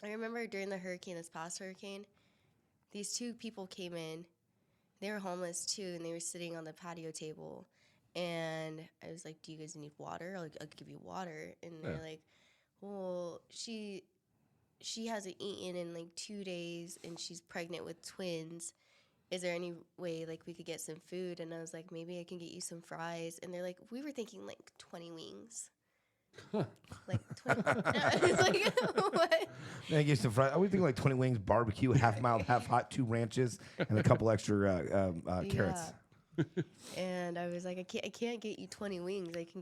I remember during the hurricane, this past hurricane, these two people came in. They were homeless too, and they were sitting on the patio table. And I was like, "Do you guys need water? I'll give you water." And they're like, "Well, she hasn't eaten in like 2 days, and she's pregnant with twins. Is there any way like we could get some food?" And I was like, "Maybe I can get you some fries." And they're like, "We were thinking like 20 wings." Like 20. I was like, what? Then I gave some fries. I was thinking like 20 wings, barbecue, half mild, half hot, 2 ranches, and a couple extra carrots. And I was like, I can't get you 20 wings. I can